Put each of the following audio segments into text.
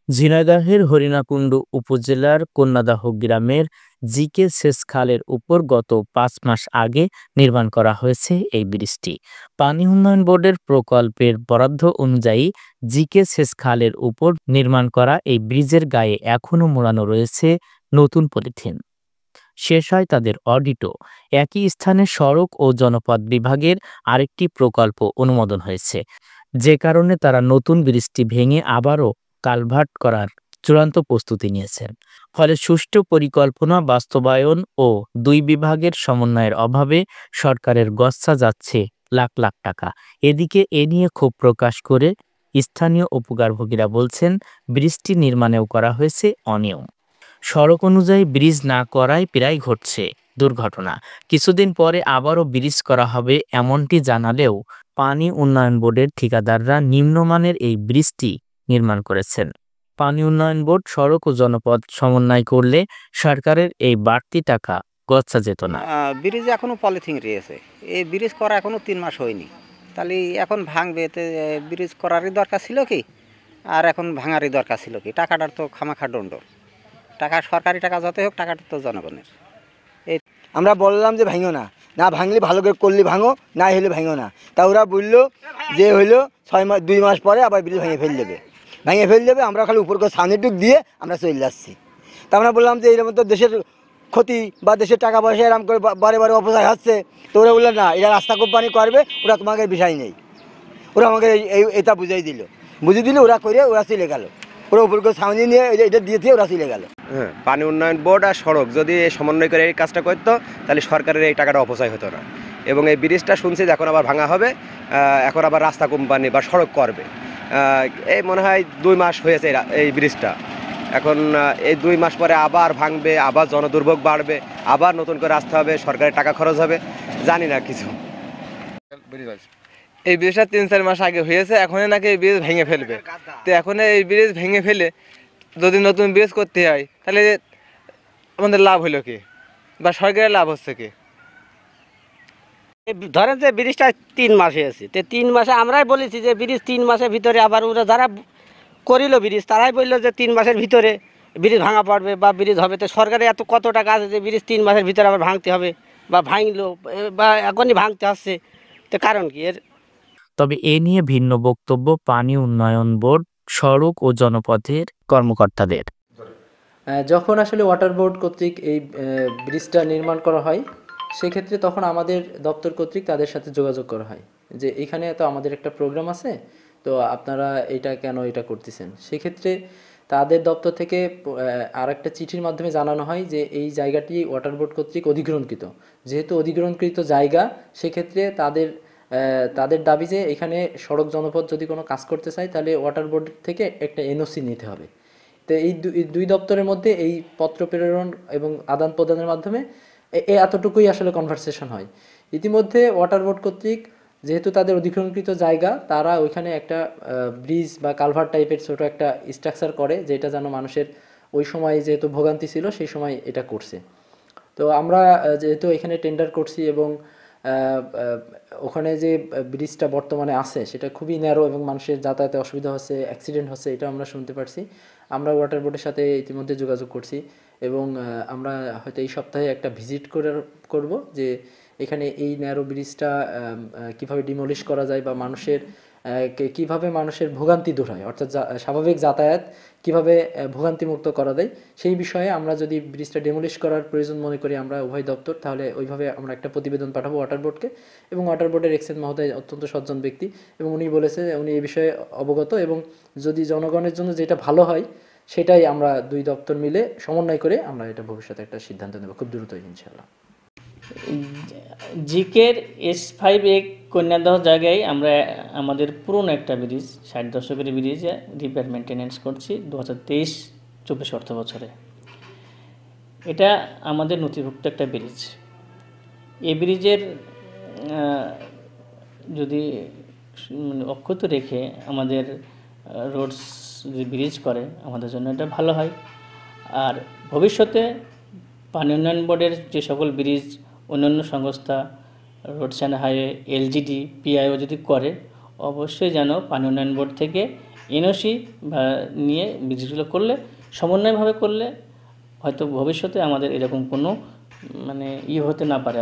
ঝিনাইদহের হরিণাকুণ্ড উপজেলার কন্যাদাহ গ্রামের জিকে সেচ খালের উপর গত ৫ মাস আগে নির্মাণ করা হয়েছে এই ব্রিজটি। পানি উন্নয়ন বোর্ডের প্রকল্পের বরাদ্দ অনুযায়ী জিকে সেচ খালের উপর নির্মাণ করা এই ব্রিজের গায়ে এখনও মোড়ানো রয়েছে নতুন পলিথিন। শেষ হয় তাদের অডিটও। একই স্থানে সড়ক ও জনপথ বিভাগের আরেকটি প্রকল্প অনুমোদন হয়েছে, যে কারণে তারা নতুন ব্রিজটি ভেঙে আবারও কালভার্ট করার চূড়ান্ত প্রস্তুতি নিয়েছেন। ফলে সুষ্ঠু পরিকল্পনা বাস্তবায়ন ও দুই বিভাগের সমন্বয়ের অভাবে সরকারের গচ্ছা যাচ্ছে লাখ লাখ টাকা। এদিকে এ নিয়ে ক্ষোভ প্রকাশ করে স্থানীয় উপকারভোগীরা বলছেন, ব্রিজটি নির্মাণেও করা হয়েছে অনিয়ম। সড়ক অনুযায়ী ব্রিজ না করায় প্রায় ঘটছে দুর্ঘটনা। কিছুদিন পরে আবারও ব্রিজ করা হবে এমনটি জানালেও পানি উন্নয়ন বোর্ডের ঠিকাদাররা নিম্নমানের এই ব্রিজটি নির্মাণ করেছেন। পানি উন্নয়ন বোর্ড সড়ক ও জনপথ সমন্বয় করলে সরকারের এই বাড়তি টাকা গচ্ছা যেত না। ব্রিজ এখনো পলিথিন রয়েছে, এই ব্রিজ করা এখনো 3 মাস হয়নি, তাহলে এখন ভাঙবে, এতে ব্রিজ করারই দরকার ছিল কি, আর এখন ভাঙারই দরকার ছিল কি? টাকাটার তো খামাখা দণ্ড, টাকা সরকারি টাকা যতই হোক, টাকাটা তো জনগণের। এই আমরা বললাম যে ভাঙো না, না ভাঙলে ভালো করে করলে ভাঙো, না হলে ভাঙো না। তা ওরা বললো যে হইলো 2 মাস পরে আবার ব্রিজ ভেঙে ফেল দেবে, আমরা খালি উপর করে সামনে টুক দিয়ে আমরা চলে যাচ্ছি। তা আমরা বললাম যে এরকম তো দেশের ক্ষতি বা দেশের টাকা পয়সা এরকম করে বারে বারে অপচয় হচ্ছে। তো ওরা বললো না, এটা রাস্তা কোম্পানি করবে, ওরা তোমাকে বিষয় নেই। ওরা আমাকে এটা বুঝিয়ে দিল, ওরা করে ওরা চলে গেল, ওরা উপর করে সামনে নিয়ে এটা দিয়ে ওরা চলে গেল। হ্যাঁ, পানি উন্নয়ন বোর্ড আর সড়ক যদি সমন্বয় করে এই কাজটা করতো, তাহলে সরকারের এই টাকাটা অপচয় হতো না। এবং এই ব্রিজটা শুনছি যে এখন আবার ভাঙা হবে, এখন আবার রাস্তা কোম্পানি বা সড়ক করবে। এই মনে হয় 2 মাস হয়েছে এই ব্রিজটা। এখন এই 2 মাস পরে আবার ভাঙবে, আবার জনদুর্ভোগ বাড়বে, আবার নতুন করে আসতে হবে, সরকারের টাকা খরচ হবে, জানি না কিছু। এই ব্রিজটা 3-4 মাস আগে হয়েছে, এখনই নাকি এই ব্রিজ ভেঙে ফেলবে। তো এখন এই ব্রিজ ভেঙে ফেলে যদি নতুন ব্রিজ করতে হয়, তাহলে আমাদের লাভ হলো কি, বা সরকারের লাভ হচ্ছে কি? ধরেন যে ব্রিজটা 3 মাস হয়েছে, তো 3 মাসে আমরাই বলেছি যে ব্রিজ 3 মাসের ভিতরে, আবার ওরা যারা করিল ব্রিজ তারাই বললো যে 3 মাসের ভিতরে ব্রিজ ভাঙা পড়বে বা ব্রিজ হবে। তো সরকারের এত কত টাকা আছে যে ব্রিজ 3 মাসের ভিতরে আবার ভাঙতে হবে, বা ভাঙলো বা এখনই ভাঙতে হচ্ছে, তো কারণ কি এর? তবে এ নিয়ে ভিন্ন বক্তব্য পানি উন্নয়ন বোর্ড, সড়ক ও জনপথের কর্মকর্তাদের। যখন আসলে ওয়াটার বোর্ড কর্তৃক এই ব্রিজটা নির্মাণ করা হয়, সেক্ষেত্রে তখন আমাদের দপ্তর কর্তৃক তাদের সাথে যোগাযোগ করা হয় যে এখানে তো আমাদের একটা প্রোগ্রাম আছে, তো আপনারা এটা কেন এটা করতেছেন। সেক্ষেত্রে তাদের দপ্তর থেকে আর একটা চিঠির মাধ্যমে জানানো হয় যে এই জায়গাটি ওয়াটার বোর্ড কর্তৃক অধিগ্রহণকৃত। যেহেতু অধিগ্রহণকৃত জায়গা, সেক্ষেত্রে তাদের দাবি যে এখানে সড়ক জনপথ যদি কোনো কাজ করতে চায়, তাহলে ওয়াটার বোর্ড থেকে একটা এনওসি নিতে হবে। তো এই দুই দপ্তরের মধ্যে এই পত্র প্রেরণ এবং আদান প্রদানের মাধ্যমে এতটুকুই আসলে কনভারসেশন হয়। ইতিমধ্যে ওয়াটার বোর্ড কর্তৃক যেহেতু তাদের অধিগ্রহণকৃত জায়গা, তারা ওইখানে একটা ব্রিজ বা কালভার্ট টাইপের ছোট একটা স্ট্রাকচার করে, যেটা যেন মানুষের ওই সময় যেহেতু ভোগান্তি ছিল সেই সময় এটা করছে। তো আমরা যেহেতু এখানে টেন্ডার করছি এবং ওখানে যে ব্রিজটা বর্তমানে আছে সেটা খুবই ন্যারো এবং মানুষের যাতায়াতে অসুবিধা হচ্ছে, অ্যাক্সিডেন্ট হচ্ছে, এটা আমরা শুনতে পারছি। আমরা ওয়াটার বোর্ডের সাথে ইতিমধ্যে যোগাযোগ করছি এবং আমরা হয়তো এই সপ্তাহে একটা ভিজিট করব যে এখানে এই ন্যারো ব্রিজটা কীভাবে ডিমলিশ করা যায় বা কীভাবে মানুষের ভোগান্তি দূর হয়, অর্থাৎ স্বাভাবিক যাতায়াত কীভাবে ভোগান্তিমুক্ত করা যায়, সেই বিষয়ে আমরা যদি ব্রিজটা ডেমোলিশ করার প্রয়োজন মনে করি আমরা উভয় দপ্তর, তাহলে ওইভাবে আমরা একটা প্রতিবেদন পাঠাবো ওয়াটার বোর্ডকে। এবং ওয়াটার বোর্ডের এক্সেন মহোদয় অত্যন্ত সজ্জন ব্যক্তি এবং উনি বলেছে উনি এই বিষয়ে অবগত, এবং যদি জনগণের জন্য যেটা ভালো হয় সেটাই আমরা দুই দপ্তর মিলে সমন্বয় করে আমরা এটা ভবিষ্যতে একটা সিদ্ধান্ত নেব খুব দ্রুতই ইনশাআল্লাহ। জিকের S5A কন্যাদাহ জায়গায় আমরা আমাদের পুরনো একটা ব্রিজ 60 দশকের ব্রিজ রিপেয়ার মেনটেন্যান্স করছি 2023-24 অর্থ বছরে। এটা আমাদের নথিভুক্ত একটা ব্রিজ। এই ব্রিজের যদি অক্ষত রেখে আমাদের রোডস যদি ব্রিজ করে আমাদের জন্য এটা ভালো হয়। আর ভবিষ্যতে পানি উন্নয়ন বোর্ডের যে সকল ব্রিজ অন্যান্য সংস্থা roads and highway, LGD, PIO যদি করে, অবশ্যই যেন পানি উন্নয়ন বোর্ড থেকে এনওসি বা নিয়ে ব্রিজগুলো করলে, সমন্বয়ভাবে করলে হয়তো ভবিষ্যতে আমাদের এরকম কোনো মানে হতে না পারে,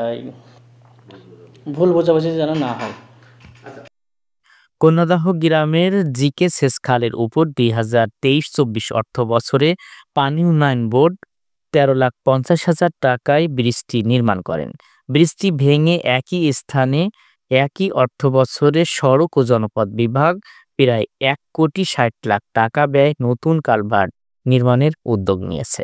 ভুল বোঝাবুঝি যেন না হয়। কন্যাদাহ গ্রামের জিকে সেচ খালের উপর 2023-24 অর্থ বছরে পানি উন্নয়ন বোর্ড 13,50,000 টাকায় ব্রিজটি নির্মাণ করেন। ব্রিজটি ভেঙে একই স্থানে একই অর্থ বছরে সড়ক ও জনপথ বিভাগ প্রায় 1,60,00,000 টাকা ব্যয়ে নতুন কালভার্ট নির্মাণের উদ্যোগ নিয়েছে।